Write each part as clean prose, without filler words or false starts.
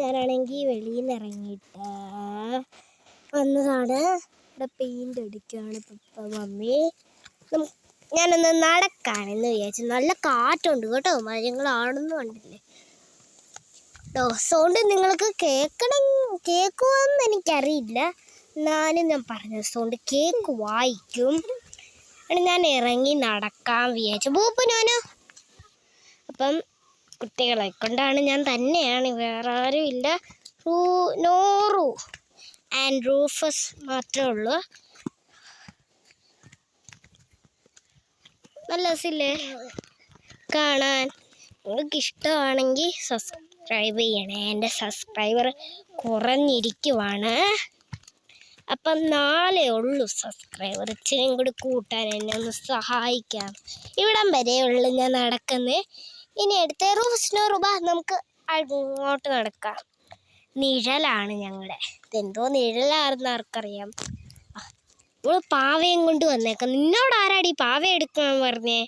ഞാനാണെങ്കിൽ വെളിയിൽ നിന്ന് ഇറങ്ങിയിട്ട് വന്നതാണ്. ഇവിടെ പെയിൻ്റ് അടിക്കുകയാണ് പപ്പ മമ്മി. ഞാനൊന്ന് നടക്കാനെന്ന് വിചാരിച്ചു. നല്ല കാറ്റുണ്ട് കേട്ടോ, മരങ്ങളാണെന്ന് കണ്ടില്ലേ കേട്ടോ. സൗണ്ട് നിങ്ങൾക്ക് കേൾക്കുമെന്ന് എനിക്കറിയില്ല, എന്നാലും ഞാൻ പറഞ്ഞ സൗണ്ട് കേൾക്കുമായിരിക്കും. ഞാൻ ഇറങ്ങി നടക്കാൻ വിചാരിച്ചു ബൂപ്പനോനോ. അപ്പം കുട്ടികളെ കൊണ്ടാണ്, ഞാൻ തന്നെയാണ്, വേറെ ആരും ഇല്ല. നോറു ആൻഡ് റൂഫസ് മാത്രമേ ഉള്ളൂ. നല്ല രസമില്ലേ കാണാൻ? നിങ്ങൾക്ക് ഇഷ്ടമാണെങ്കിൽ സബ്സ്ക്രൈബ് ചെയ്യണേ. എൻ്റെ സബ്സ്ക്രൈബർ കുറഞ്ഞിരിക്കുവാണ്. അപ്പം 4 ഉള്ളൂ സബ്സ്ക്രൈബർ. ഇച്ചിരിയും കൂടി കൂട്ടാൻ എന്നെ ഒന്ന് സഹായിക്കാം. ഇവിടം വരെയുള്ളൂ ഞാൻ നടക്കുന്നത്. ഇനി അടുത്ത റൂബ നമുക്ക് അങ്ങോട്ട് നടക്കാം. നിഴലാണ് ഞങ്ങളുടെ. ഇതെന്തോ നിഴലാണെന്ന് ആർക്കറിയാം. ഇവള് പാവയും കൊണ്ട് വന്നേക്കാം. നിന്നോട് ആരാടി പാവ എടുക്കാൻ പറഞ്ഞേ?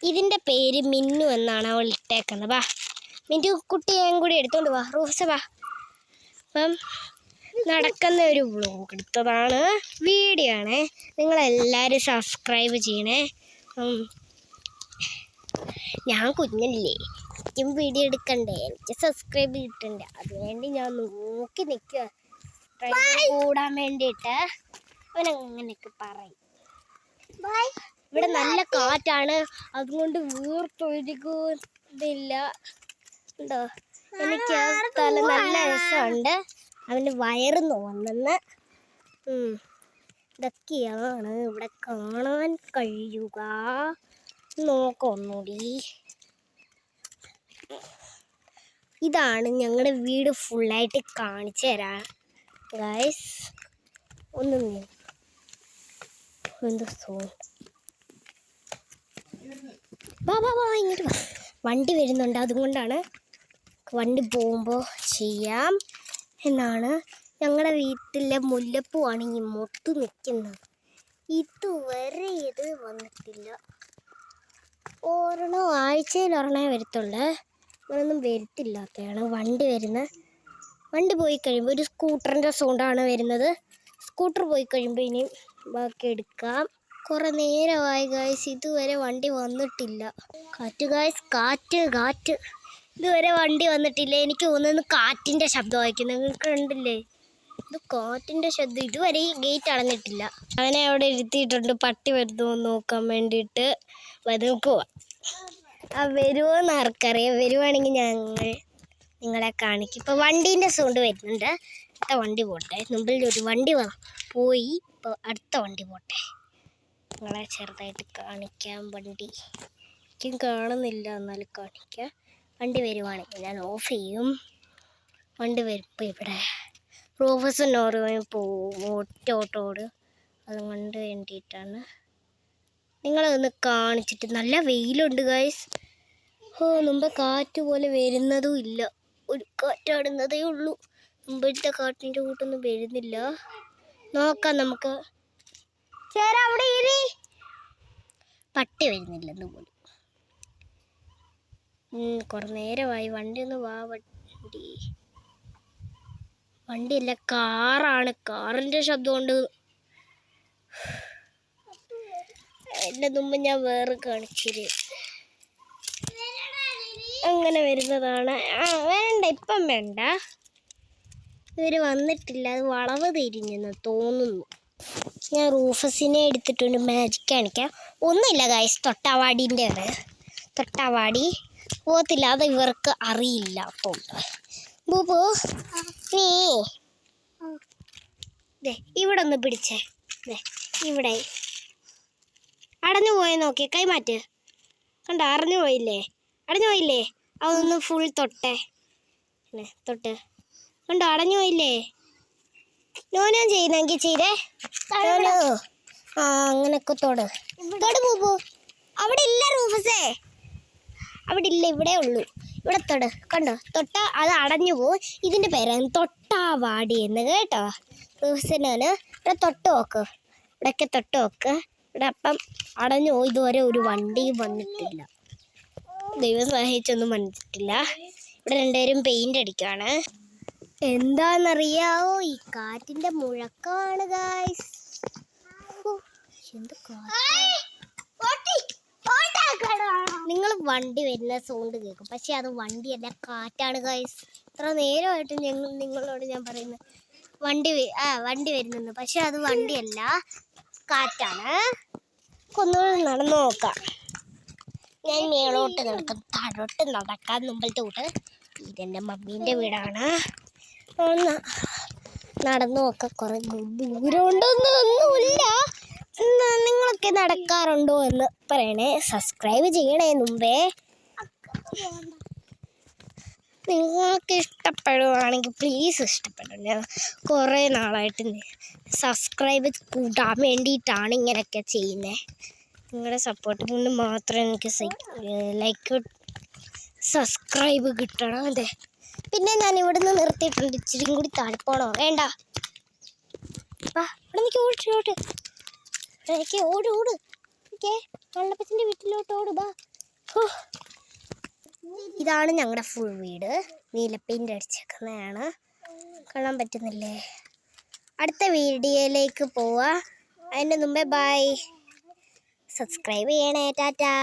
ഇതിൻ്റെ പേര് മിന്നു എന്നാണ് അവൾ ഇട്ടേക്കുന്നത്. വാ മിന്നു കുട്ടിയെയും കൂടി എടുത്തോണ്ട് വാ റൂഫ്സ് വാ. അപ്പം നടക്കുന്ന ഒരു വ്ലോഗ് എടുത്തതാണ്, വീഡിയോ ആണേ. നിങ്ങളെല്ലാവരും സബ്സ്ക്രൈബ് ചെയ്യണേ. ഞാൻ കുഞ്ഞല്ലേ, എനിക്കും വീഡിയോ എടുക്കണ്ടേ, എനിക്ക് സബ്സ്ക്രൈബ് കിട്ടണ്ടേ. അതുവേണ്ടി ഞാൻ നോക്കി നിൽക്കുക സബ്സ്ക്രൈബ് കൂടാൻ വേണ്ടിയിട്ട്. അവനങ്ങനെയൊക്കെ പറയും. ഇവിടെ നല്ല കാറ്റാണ്, അതുകൊണ്ട് വീർത്തൊഴുകുന്നില്ല ഉണ്ടോ. എനിക്ക് ആ സ്ഥലം നല്ല രസമുണ്ട്. അവൻ്റെ വയറ് തോന്നുന്നു. ഇതൊക്കെയാണ് ഇവിടെ കാണാൻ കഴിയുക. നോക്കൊന്നൂടി. ഇതാണ് ഞങ്ങളുടെ വീട് ഫുള്ളായിട്ട് കാണിച്ചു തരാം ഗൈസ്. ഒന്ന് എന്താ ഇങ്ങോട്ട് വാ. വണ്ടി വരുന്നുണ്ട്, അതുകൊണ്ടാണ്. വണ്ടി പോകുമ്പോൾ ചെയ്യാം എന്നാണ്. ഞങ്ങളുടെ വീട്ടിലെ മുല്ലപ്പൂവാണ് ഈ മൊത്ത് നിൽക്കുന്നത്. ഇതുവരെ ഇത് വന്നിട്ടില്ല. ആഴ്ചയിൽ ഒരെണ്ണേ വരത്തുള്ളൂ. അങ്ങനൊന്നും വരത്തില്ലാത്തതാണ് വണ്ടി വരുന്നത്. വണ്ടി പോയി കഴിയുമ്പോൾ ഒരു സ്കൂട്ടറിൻ്റെ സൗണ്ടാണ് വരുന്നത്. സ്കൂട്ടർ പോയി കഴിയുമ്പോൾ ഇനി ബാക്കി എടുക്കാം. കുറേ നേരമായി ഗായ്സ്, ഇതുവരെ വണ്ടി വന്നിട്ടില്ല. കാറ്റ് ഗായ്സ്, കാറ്റ്. ഇതുവരെ വണ്ടി വന്നിട്ടില്ല. എനിക്ക് തോന്നുന്നു കാറ്റിൻ്റെ ശബ്ദമായിരിക്കും. നിങ്ങൾക്ക് കണ്ടില്ലേ, ഇത് കാറ്റിൻ്റെ ശബ്ദം. ഇതുവരെ ഈ ഗേറ്റ് അടഞ്ഞിട്ടില്ല. അവനെ അവിടെ ഇരുത്തിയിട്ടുണ്ട്, പട്ടി വരുമോ നോക്കാൻ വേണ്ടിയിട്ട്. നോക്കുക വരുമോയെന്ന് ആർക്കറിയാം. വരുവാണെങ്കിൽ ഞങ്ങൾ നിങ്ങളെ കാണിക്കും. ഇപ്പോൾ വണ്ടീൻ്റെ സൗണ്ട് വരുന്നുണ്ട്. അടുത്ത വണ്ടി പോട്ടെ. മുമ്പിൽ ഒരു വണ്ടി പോയി. ഇപ്പോൾ അടുത്ത വണ്ടി പോട്ടെ. നിങ്ങളെ ചെറുതായിട്ട് കാണിക്കാം. വണ്ടി എനിക്കും കാണുന്നില്ല, എന്നാലും കാണിക്കാം. വണ്ടി വരുവാണെങ്കിൽ ഞാൻ ഓഫ് ചെയ്യും. വണ്ടി വരുമ്പോൾ ഇവിടെ പ്രൊഫസർ നോറുകയും പോവും ഒറ്റോട്ടോട്. അതുകൊണ്ട് വേണ്ടിയിട്ടാണ് നിങ്ങളതൊന്ന് കാണിച്ചിട്ട്. നല്ല വെയിലുണ്ട് ഗൈസ്. മുമ്പ് കാറ്റ് പോലെ വരുന്നതും ഇല്ല, ഒരു കാറ്റാടുന്നതേ ഉള്ളൂ. മുമ്പത്തെ കാറ്റിൻ്റെ കൂട്ടൊന്നും വരുന്നില്ല. നോക്കാം നമുക്ക്. അവിടെ ഇരി. പട്ടി വരുന്നില്ലെന്ന് പോലും. കുറേ നേരമായി. വണ്ടി ഒന്ന് വാ. വണ്ടിയല്ല, കാറാണ്. കാറിൻ്റെ ശബ്ദമുണ്ട്. എൻ്റെ മുമ്പ് ഞാൻ വേറെ കാണിച്ചിര്. അങ്ങനെ വരുന്നതാണ്. വേണ്ട, ഇപ്പം വേണ്ട. ഇവർ വന്നിട്ടില്ല. അത് വളവ് തിരിഞ്ഞെന്ന് തോന്നുന്നു. ഞാൻ റൂഫസിനെ എടുത്തിട്ടുണ്ട്. മാജിക് കാണിക്കാം. ഒന്നുമില്ല ഗൈസ്, തൊട്ടാവാടി പോകത്തില്ല. അത് ഇവർക്ക് അറിയില്ലാത്തോണ്ട്. ബൂബു നീ ഇവിടെ ഒന്ന് പിടിച്ചേ. ഇവിടെ അടഞ്ഞു പോയി നോക്കിയേ. കൈമാറ്റ്. കണ്ടോ, അടഞ്ഞു പോയില്ലേ? അതൊന്ന് ഫുൾ തൊട്ട് കണ്ടോ, അടഞ്ഞു പോയില്ലേ? നോനോ ചെയ്യുന്നെങ്കിൽ ചെയ്തേ. അങ്ങനെയൊക്കെ തൊട് ബൂബു. അവിടെ ഇല്ല റൂഫസേ, അവിടെ ഇല്ല, ഇവിടെ ഉള്ളൂ. ഇവിടെ തൊട്. കണ്ടോ, തൊട്ട അത് അടഞ്ഞു പോകും. ഇതിൻ്റെ പേരാണ് തൊട്ടാവാടി എന്ന് കേട്ടോ. റൂഫസിനാണ്. ഇവിടെ തൊട്ട് നോക്ക്, ഇവിടെയൊക്കെ തൊട്ട് നോക്ക്. ഇവിടെ അപ്പം അടഞ്ഞു പോയി. ഇതുവരെ ഒരു വണ്ടിയും വന്നിട്ടില്ല. ദൈവം സഹായിച്ചൊന്നും വന്നിട്ടില്ല. ഇവിടെ രണ്ടുപേരും പെയിന്റ് അടിക്കാണ്. എന്താന്നറിയാവോ, ഈ കാറ്റിന്റെ മുഴക്കമാണ് ഗായ്സ്. നിങ്ങൾ വണ്ടി വരുന്ന സൗണ്ട് കേൾക്കും, പക്ഷെ അത് വണ്ടിയല്ല, കാറ്റാണ് ഗായ്സ്. ഇത്ര നേരമായിട്ട് നിങ്ങളോട് ഞാൻ പറയുന്നത് വണ്ടി വരുന്നെന്ന്, പക്ഷെ അത് വണ്ടിയല്ല, കാറ്റാണ്. ഒന്നുകൂടി നടന്നു നോക്കാം. ഞാൻ മേളോട്ട് നടക്കും, താഴോട്ട് നടക്കാൻ മുമ്പിലത്തോട്ട്. ഇതെൻ്റെ മമ്മീൻ്റെ വീടാണ്. ഒന്ന് നടന്നു നോക്കാം. കുറെ ദൂരമുണ്ടോന്നൊന്നുമില്ല. നിങ്ങളൊക്കെ നടക്കാറുണ്ടോ എന്ന് പറയണേ. സബ്സ്ക്രൈബ് ചെയ്യണേ മുമ്പേ. നിങ്ങൾക്ക് ഇഷ്ടപ്പെടുവാണെങ്കിൽ പ്ലീസ് ഇഷ്ടപ്പെടും. ഞാൻ കുറേ നാളായിട്ട് സബ്സ്ക്രൈബ് കൂട്ടാൻ വേണ്ടിയിട്ടാണ് ഇങ്ങനെയൊക്കെ ചെയ്യുന്നത്. നിങ്ങളുടെ സപ്പോർട്ട് കൊണ്ട് മാത്രം എനിക്ക് ലൈക്ക് സബ്സ്ക്രൈബ് കിട്ടണം. അതെ, പിന്നെ ഞാൻ ഇവിടുന്ന് നിർത്തിയിട്ടുണ്ട്. ഇച്ചിരി കൂടി താഴ്പോണോ? വേണ്ട, ഇവിടെ എനിക്ക് ഓട് എനിക്ക് ഓട് ഓക്കെ, കള്ളപ്പച്ചൻ്റെ വീട്ടിലോട്ട് ഓട് ബാ. ഇതാണ് ഞങ്ങളുടെ ഫുൾ വീട്. നീല പെയിൻ്റ് അടിച്ചേക്കുന്നതാണ്, കാണാൻ പറ്റുന്നില്ലേ? അടുത്ത വീഡിയോയിലേക്ക് പോവാ. അതിൻ്റെ മുമ്പേ ബൈ. സബ്സ്ക്രൈബ് ചെയ്യണേ. ടാറ്റാ.